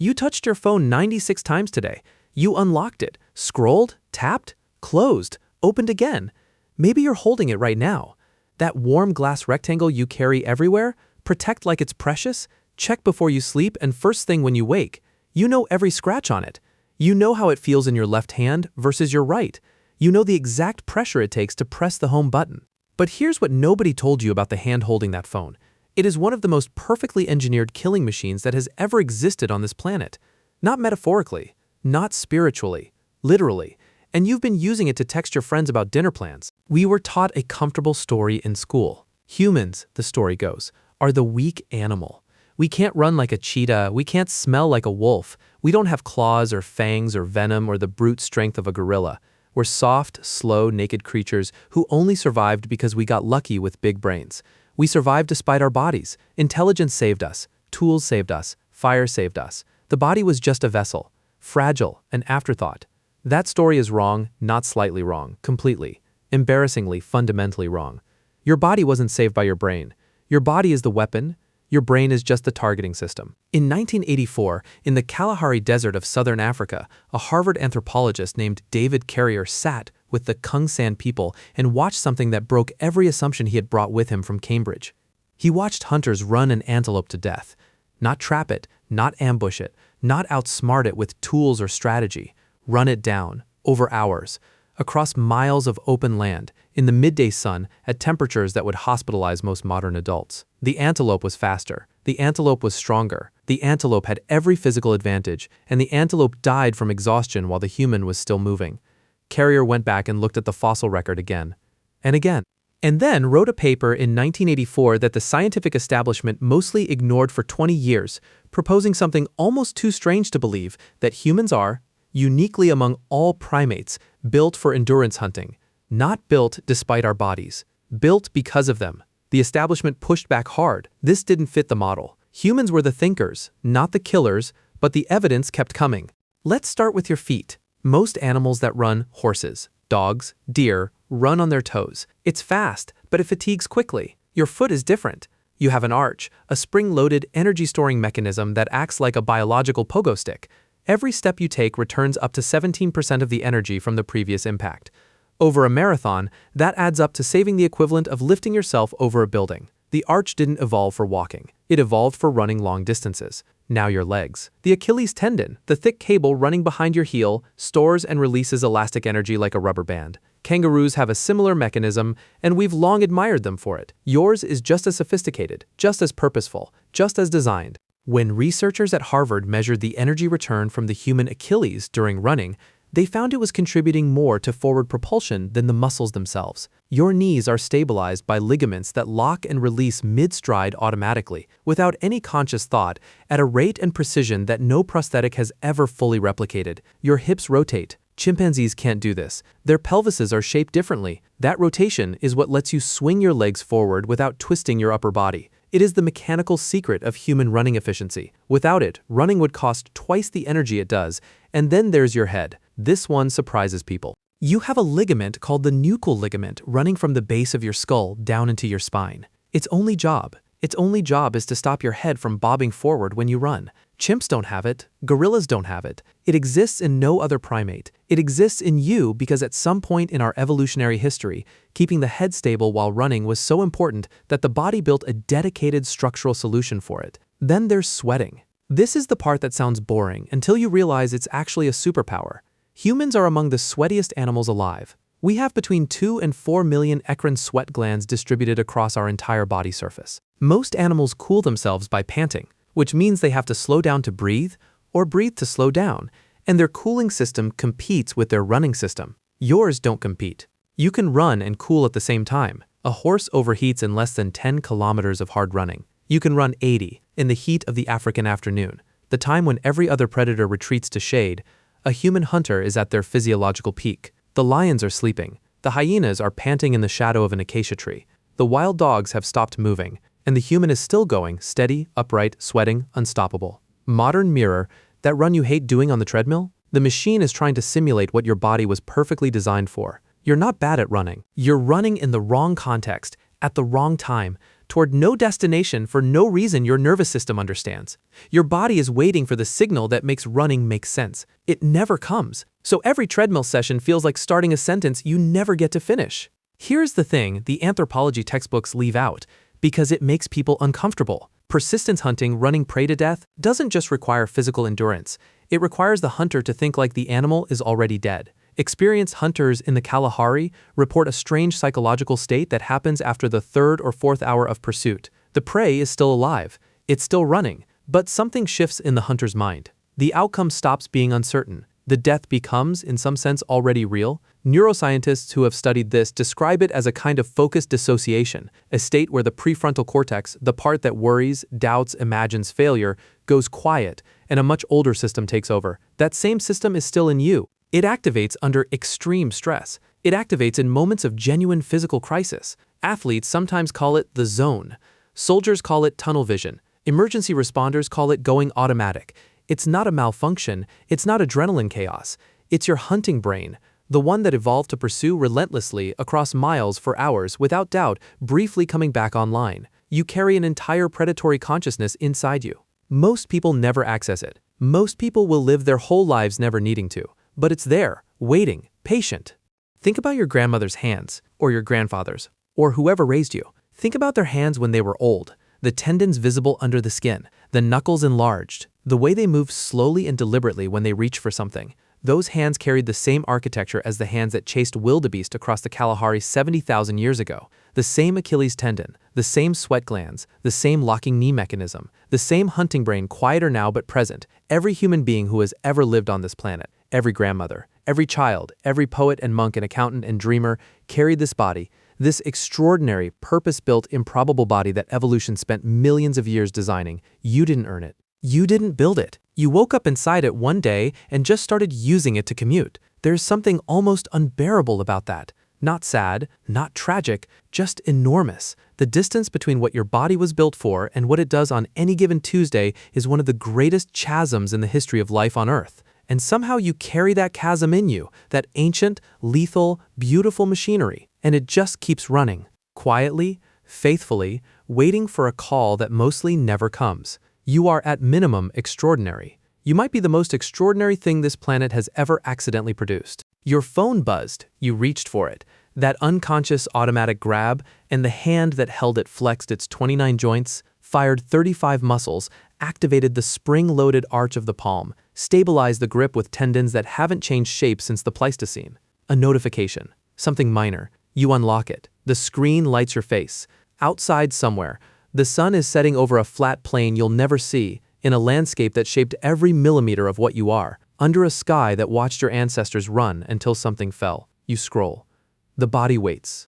You touched your phone 96 times today. You unlocked it, scrolled, tapped, closed, opened again. Maybe you're holding it right now. That warm glass rectangle you carry everywhere, protect like it's precious, check before you sleep and first thing when you wake. You know every scratch on it. You know how it feels in your left hand versus your right. You know the exact pressure it takes to press the home button. But here's what nobody told you about the hand holding that phone. It is one of the most perfectly engineered killing machines that has ever existed on this planet. Not metaphorically, not spiritually, literally. And you've been using it to text your friends about dinner plans. We were taught a comfortable story in school. Humans, the story goes, are the weak animal. We can't run like a cheetah, we can't smell like a wolf, we don't have claws or fangs or venom or the brute strength of a gorilla. We're soft, slow, naked creatures who only survived because we got lucky with big brains. We survived despite our bodies. Intelligence saved us, tools saved us, fire saved us. The body was just a vessel, fragile, an afterthought. That story is wrong, not slightly wrong, completely, embarrassingly, fundamentally wrong. Your body wasn't saved by your brain. Your body is the weapon. Your brain is just the targeting system. In 1984, in the Kalahari Desert of southern Africa, a Harvard anthropologist named David Carrier sat with the Kungsan people and watched something that broke every assumption he had brought with him from Cambridge. He watched hunters run an antelope to death. Not trap it, not ambush it, not outsmart it with tools or strategy. Run it down, over hours, across miles of open land, in the midday sun, at temperatures that would hospitalize most modern adults. The antelope was faster. The antelope was stronger. The antelope had every physical advantage, and the antelope died from exhaustion while the human was still moving. Carrier went back and looked at the fossil record again, and again, and then wrote a paper in 1984 that the scientific establishment mostly ignored for 20 years, proposing something almost too strange to believe, that humans are, uniquely among all primates, built for endurance hunting. Not built despite our bodies. Built because of them. The establishment pushed back hard. This didn't fit the model. Humans were the thinkers, not the killers, but the evidence kept coming. Let's start with your feet. Most animals that run, horses, dogs, deer, run on their toes. It's fast, but it fatigues quickly. Your foot is different. You have an arch, a spring-loaded energy-storing mechanism that acts like a biological pogo stick. Every step you take returns up to 17% of the energy from the previous impact. Over a marathon, that adds up to saving the equivalent of lifting yourself over a building. The arch didn't evolve for walking. It evolved for running long distances. Now your legs. The Achilles tendon, the thick cable running behind your heel, stores and releases elastic energy like a rubber band. Kangaroos have a similar mechanism, and we've long admired them for it. Yours is just as sophisticated, just as purposeful, just as designed. When researchers at Harvard measured the energy return from the human Achilles during running, they found it was contributing more to forward propulsion than the muscles themselves. Your knees are stabilized by ligaments that lock and release mid-stride automatically, without any conscious thought, at a rate and precision that no prosthetic has ever fully replicated. Your hips rotate. Chimpanzees can't do this. Their pelvises are shaped differently. That rotation is what lets you swing your legs forward without twisting your upper body. It is the mechanical secret of human running efficiency. Without it, running would cost twice the energy it does. And then there's your head. This one surprises people. You have a ligament called the Nuchal ligament running from the base of your skull down into your spine. Its only job is to stop your head from bobbing forward when you run. Chimps don't have it. Gorillas don't have it. It exists in no other primate. It exists in you because at some point in our evolutionary history, keeping the head stable while running was so important that the body built a dedicated structural solution for it. Then there's sweating. This is the part that sounds boring until you realize it's actually a superpower. Humans are among the sweatiest animals alive. We have between 2 and 4 million eccrine sweat glands distributed across our entire body surface. Most animals cool themselves by panting, which means they have to slow down to breathe or breathe to slow down, and their cooling system competes with their running system. Yours don't compete. You can run and cool at the same time. A horse overheats in less than 10 kilometers of hard running. You can run 80 in the heat of the African afternoon, the time when every other predator retreats to shade. A human hunter is at their physiological peak. The lions are sleeping. The hyenas are panting in the shadow of an acacia tree. The wild dogs have stopped moving, and the human is still going, steady, upright, sweating, unstoppable. Modern mirror, that run you hate doing on the treadmill? The machine is trying to simulate what your body was perfectly designed for. You're not bad at running. You're running in the wrong context, at the wrong time. toward no destination for no reason your nervous system understands. Your body is waiting for the signal that makes running make sense. It never comes. So every treadmill session feels like starting a sentence you never get to finish. Here's the thing the anthropology textbooks leave out, because it makes people uncomfortable. Persistence hunting, running prey to death, doesn't just require physical endurance. It requires the hunter to think like the animal is already dead. Experienced hunters in the Kalahari report a strange psychological state that happens after the third or fourth hour of pursuit. The prey is still alive. It's still running. But something shifts in the hunter's mind. The outcome stops being uncertain. The death becomes, in some sense, already real. Neuroscientists who have studied this describe it as a kind of focused dissociation, a state where the prefrontal cortex, the part that worries, doubts, imagines failure, goes quiet, and a much older system takes over. That same system is still in you. It activates under extreme stress. It activates in moments of genuine physical crisis. Athletes sometimes call it the zone. Soldiers call it tunnel vision. Emergency responders call it going automatic. It's not a malfunction. It's not adrenaline chaos. It's your hunting brain, the one that evolved to pursue relentlessly across miles for hours without doubt, briefly coming back online. You carry an entire predatory consciousness inside you. Most people never access it. Most people will live their whole lives never needing to. But it's there, waiting, patient. Think about your grandmother's hands, or your grandfather's, or whoever raised you. Think about their hands when they were old, the tendons visible under the skin, the knuckles enlarged, the way they moved slowly and deliberately when they reached for something. Those hands carried the same architecture as the hands that chased wildebeest across the Kalahari 70,000 years ago. The same Achilles tendon, the same sweat glands, the same locking knee mechanism, the same hunting brain, quieter now but present. Every human being who has ever lived on this planet, every grandmother, every child, every poet and monk and accountant and dreamer carried this body, this extraordinary, purpose-built, improbable body that evolution spent millions of years designing. You didn't earn it. You didn't build it. You woke up inside it one day and just started using it to commute. There's something almost unbearable about that. Not sad, not tragic, just enormous. The distance between what your body was built for and what it does on any given Tuesday is one of the greatest chasms in the history of life on Earth. And somehow you carry that chasm in you, that ancient, lethal, beautiful machinery, and it just keeps running, quietly, faithfully, waiting for a call that mostly never comes. You are at minimum extraordinary. You might be the most extraordinary thing this planet has ever accidentally produced. Your phone buzzed, you reached for it. That unconscious automatic grab, and the hand that held it flexed its 29 joints, fired 35 muscles, activated the spring-loaded arch of the palm, stabilized the grip with tendons that haven't changed shape since the Pleistocene. A notification. Something minor. You unlock it. The screen lights your face. Outside somewhere, the sun is setting over a flat plain you'll never see, in a landscape that shaped every millimeter of what you are, under a sky that watched your ancestors run until something fell. You scroll. The body waits.